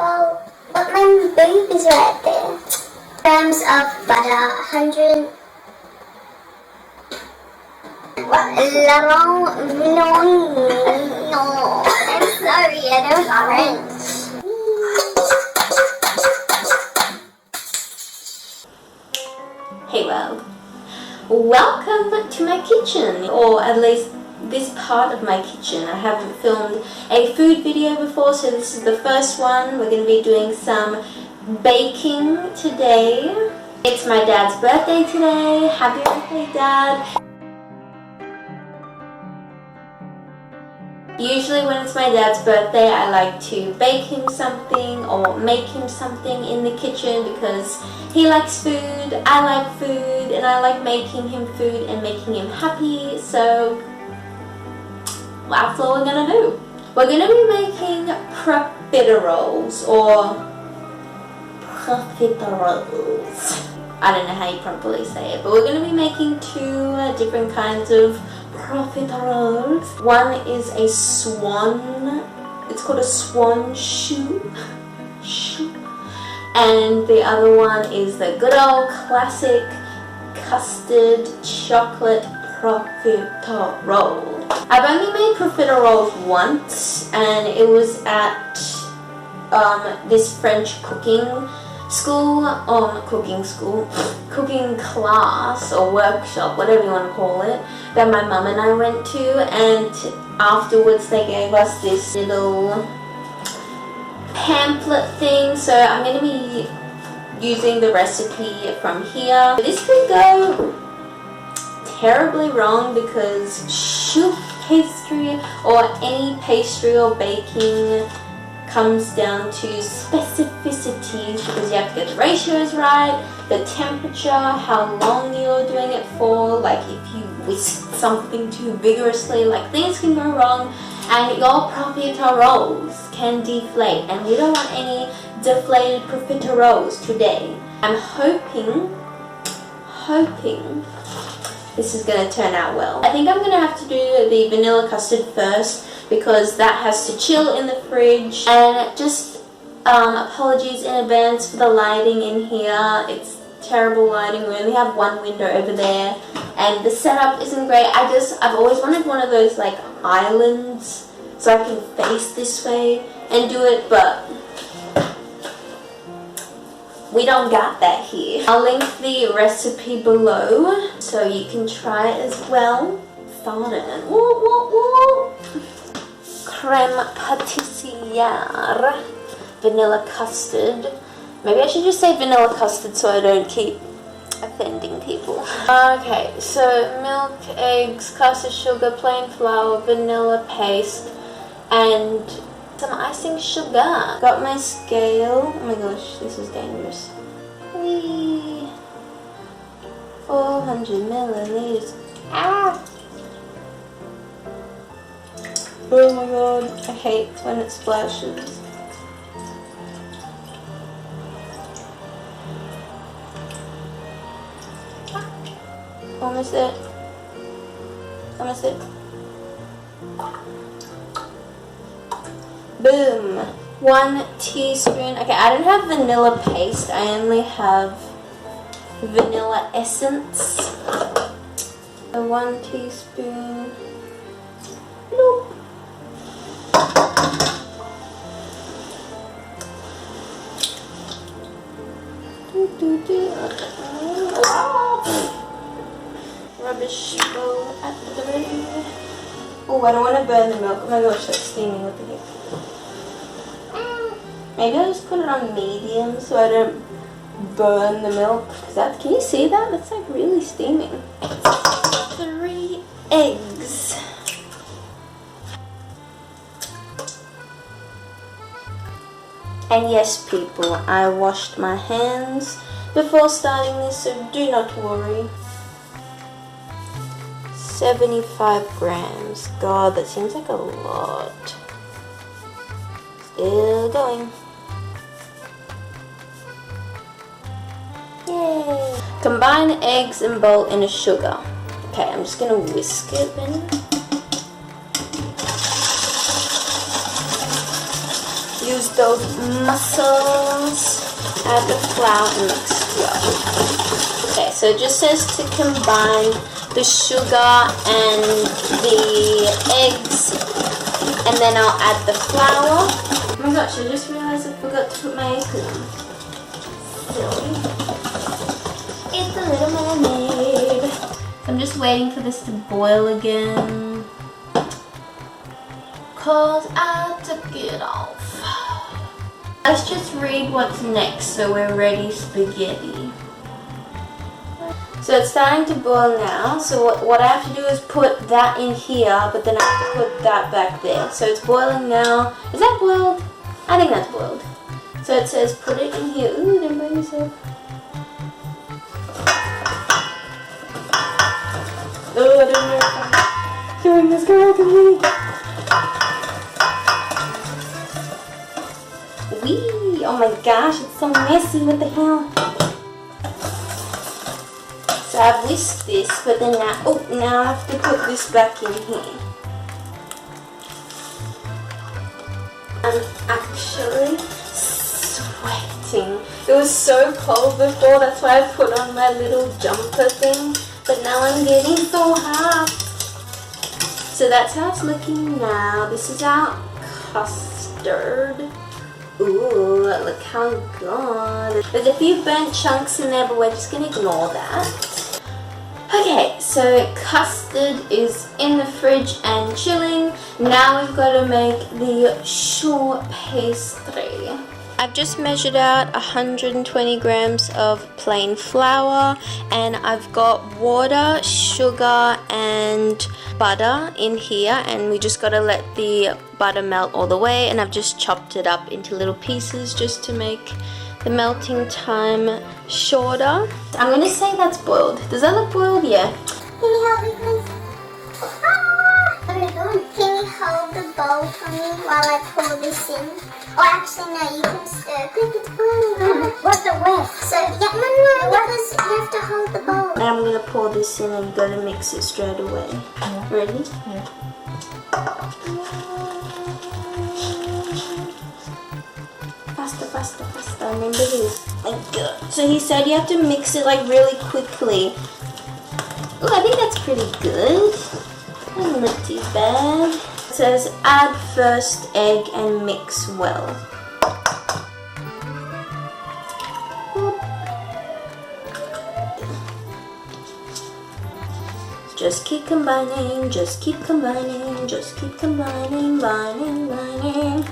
Oh, but my baby's right there. Grams of butter, 100. No, I'm sorry, I don't French. Hey world, welcome to my kitchen, or at least this part of my kitchen. I haven't filmed a food video before, so this is the first one. We're going to be doing some baking today. It's my dad's birthday today. Happy birthday, Dad. Usually when it's my dad's birthday, I like to bake him something or make him something in the kitchen because he likes food, I like food, and I like making him food and making him happy. So that's all we're gonna do. We're gonna be making profiteroles or profiteroles. I don't know how you properly say it, but we're gonna be making two different kinds of profiteroles. One is a swan, it's called a swan choux, and the other one is the good old classic custard chocolate profiterole. I've only made profiteroles once, and it was at this French cooking class or workshop, whatever you want to call it, that my mum and I went to, and afterwards they gave us this little pamphlet thing, so I'm going to be using the recipe from here. This could go terribly wrong because choux pastry or any pastry or baking comes down to specificity, because you have to get the ratios right, the temperature, how long you're doing it for, like if you whisk something too vigorously, like things can go wrong and your profiteroles can deflate, and we don't want any deflated profiteroles today. I'm hoping this is going to turn out well. I think I'm going to have to do the vanilla custard first because that has to chill in the fridge, and just apologies in advance for the lighting in here. It's terrible lighting. We only have one window over there and the setup isn't great. I've always wanted one of those like islands so I can face this way and do it, but we don't got that here. I'll link the recipe below so you can try it as well. Started. Creme pâtissière, vanilla custard. Maybe I should just say vanilla custard so I don't keep offending people. Okay, so milk, eggs, caster sugar, plain flour, vanilla paste, and some icing sugar. Got my scale. Oh my gosh, this is dangerous. Whee! 400 milliliters. Ah! Oh my god, I hate when it splashes. Almost there. Almost there. Boom! 1 teaspoon. Okay, I don't have vanilla paste. I only have vanilla essence. So 1 teaspoon. Nope. Rubbish bowl at the ready. Oh, I don't want to burn the milk. Oh my gosh, that's steaming. What the heck? Maybe I'll just put it on medium so I don't burn the milk. Can you see that? That's like really steaming. 3 eggs. And yes, people, I washed my hands before starting this, so do not worry. 75 grams. God, that seems like a lot. Still going. Yay! Combine eggs and bowl in a sugar. Okay, I'm just gonna whisk it then. Use use those muscles. Add the flour and mix well. Okay, so it just says to combine the sugar and the eggs, and then I'll add the flour. Oh my gosh, I just realized I forgot to put my egg in. Silly. It's a little mermaid. So I'm just waiting for this to boil again, cause I took it off. Let's just read what's next so we're ready spaghetti. So it's starting to boil now, so what I have to do is put that in here, but then I have to put that back there. So it's boiling now. Is that boiled? I think that's boiled. So it says put it in here. Ooh, didn't burn yourself. Oh, I don't know if I'm doing this correctly. Wee! Oh my gosh, it's so messy. What the hell? So I've whisked this, but then now I have to put this back in here. I'm actually sweating. It was so cold before, that's why I put on my little jumper thing. But now I'm getting so hot. So that's how it's looking now. This is our custard. Ooh, look how good. There's a few burnt chunks in there, but we're just gonna ignore that. Okay, so custard is in the fridge and chilling. Now we've got to make the choux pastry. I've just measured out 120 grams of plain flour, and I've got water, sugar and butter in here, and we just got to let the butter melt all the way, and I've just chopped it up into little pieces just to make the melting time shorter. I'm going to say that's boiled. Does that look boiled? Yeah. Can you help me please? Ah! What are you doing? Can you hold the bowl for me while I pour this in? Or actually, no, you can stir. Quick, it's boiling. What's the whisk? So, yeah, no, because you have to hold the bowl. Now I'm going to pour this in and go to mix it straight away. Yeah. Ready? Yeah. Faster, faster, faster. Remember this. Oh God. So he said you have to mix it like really quickly. Oh, I think that's pretty good. Doesn't look too bad. It says add first egg and mix well. Just keep combining, just keep combining, just keep combining, combining.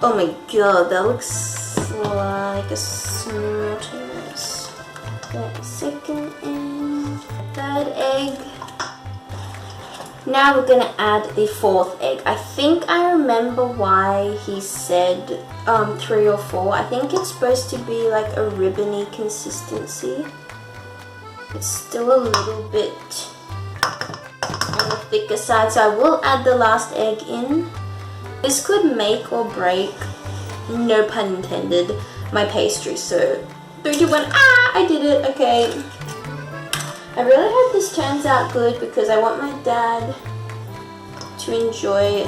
Oh my God, that looks like a smoothie mess. Okay, second egg, third egg. Now we're gonna add the fourth egg. I think I remember why he said 3 or 4. I think it's supposed to be like a ribbony consistency. It's still a little bit on the thicker side, so I will add the last egg in. This could make or break, no pun intended, my pastry. So 3, 2, 1, ah, I did it, okay. I really hope this turns out good because I want my dad to enjoy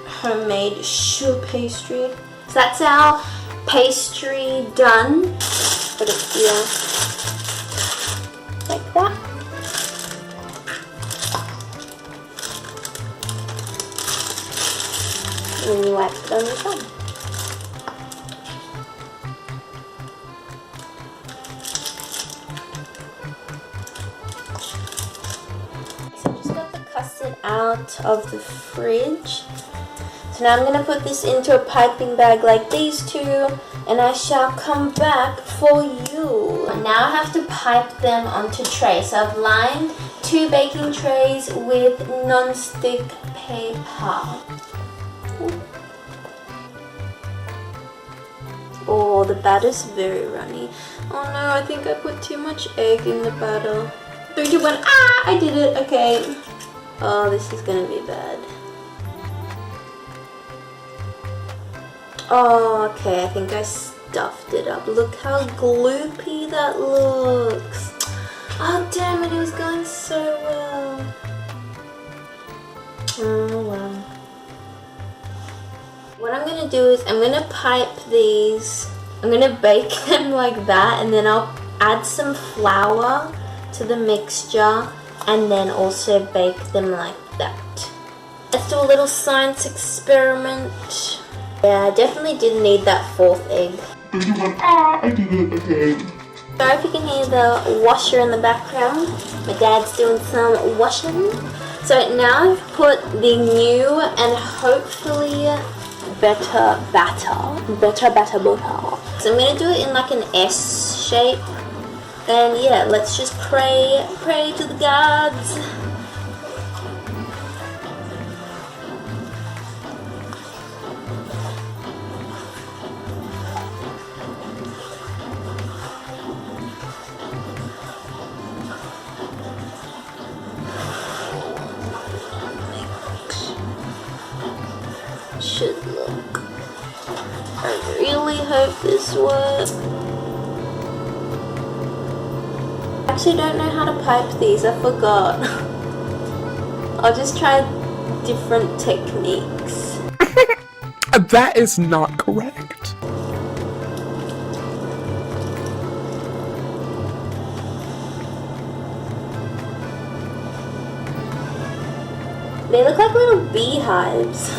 homemade choux pastry. So that's our pastry done. Put it here, like that. And you wipe it on your thumb. Out of the fridge. So now I'm going to put this into a piping bag like these two, and I shall come back for you. Now I have to pipe them onto trays. So I've lined 2 baking trays with non-stick paper. Oh, the batter's very runny. Oh no, I think I put too much egg in the batter. 3, 2, 1, ah, I did it, okay. Oh, this is gonna be bad. Oh, okay, I think I stuffed it up. Look how gloopy that looks. Oh, damn it, it was going so well. Oh, well. What I'm going to do is I'm going to pipe these. I'm going to bake them like that, and then I'll add some flour to the mixture and then also bake them like that. Let's do a little science experiment. Yeah, I definitely didn't need that 4th egg. I did it again. Sorry if you can hear the washer in the background. My dad's doing some washing. So now I've put the new and hopefully better batter. So I'm going to do it in like an S shape. And yeah, let's just pray to the gods. Should look. I really hope this works. I actually don't know how to pipe these, I forgot. I'll just try different techniques. That is not correct. They look like little beehives.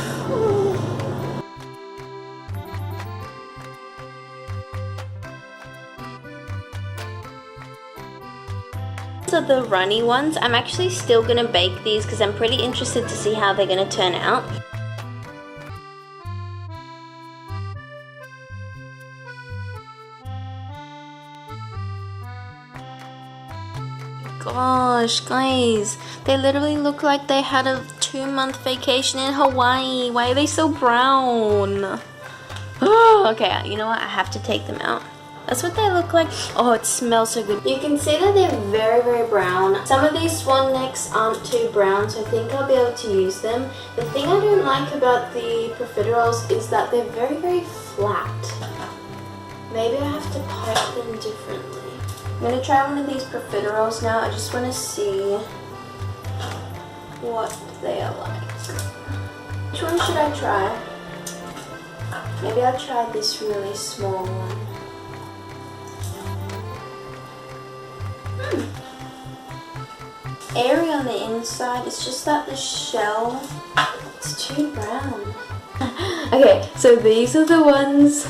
So the runny ones, I'm actually still going to bake these because I'm pretty interested to see how they're going to turn out. Gosh, guys, they literally look like they had a 2-month vacation in Hawaii. Why are they so brown? Oh, okay, you know what? I have to take them out. That's what they look like. Oh, it smells so good. You can see that they're very, very brown. Some of these swan necks aren't too brown, so I think I'll be able to use them. The thing I don't like about the profiteroles is that they're very, very flat. Maybe I have to pipe them differently. I'm going to try one of these profiteroles now. I just want to see what they are like. Which one should I try? Maybe I'll try this really small one. Airy on the inside, it's just that the shell, it's too brown. Okay, so these are the ones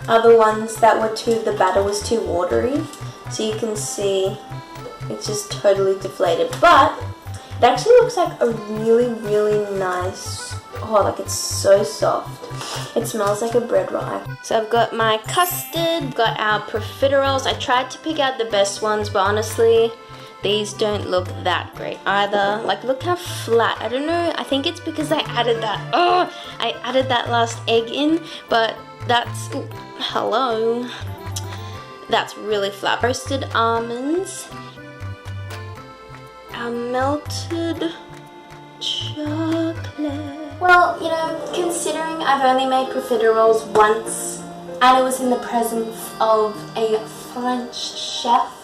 that were the batter was too watery. So you can see it's just totally deflated, but it actually looks like a really, really nice, like it's so soft. It smells like a bread roll. So I've got my custard, got our profiteroles. I tried to pick out the best ones, but honestly, these don't look that great either. Like, look how flat. I don't know, I think it's because I added that last egg in, but that's, ooh, hello. That's really flat. Roasted almonds, our melted chocolate. Well, you know, considering I've only made profiteroles once and it was in the presence of a French chef,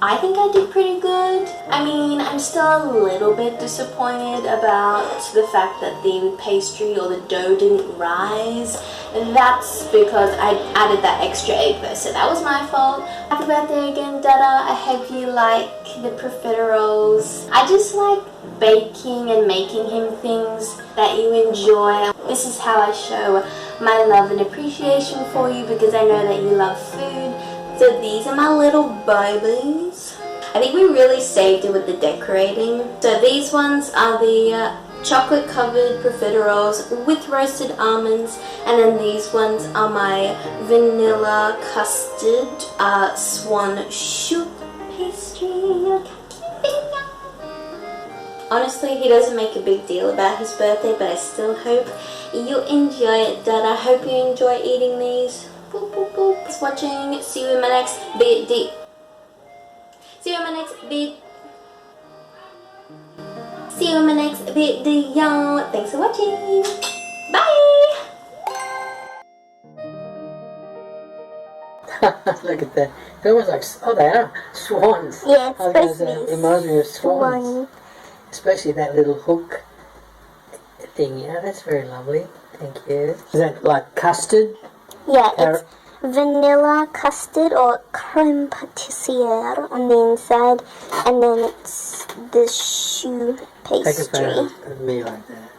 I think I did pretty good. I mean, I'm still a little bit disappointed about the fact that the pastry or the dough didn't rise. That's because I added that extra egg though, so that was my fault. Happy birthday again, Dada. I hope you like the profiteroles. I just like baking and making him things that you enjoy. This is how I show my love and appreciation for you, because I know that you love food. So these are my little babies. I think we really saved it with the decorating. So these ones are the chocolate covered profiteroles with roasted almonds, and then these ones are my vanilla custard swan choux pastry. Look how cute they are. Honestly, he doesn't make a big deal about his birthday, but I still hope you enjoy it, Dad. I hope you enjoy eating these. Boop, boop, boop. Thanks for watching. See you in my next video. See you in my next video. See you in my next video. Thanks for watching. Bye. Look at that. They're almost like, oh, they are swans. Yeah, it's I was gonna supposed to say, be it reminds me of swans. swan. Especially that little hook. thing. Yeah, that's very lovely. Thank you. Is that like custard? Yeah, it's vanilla custard or crème pâtissière on the inside, and then it's the choux Take a pastry. photo of me like that.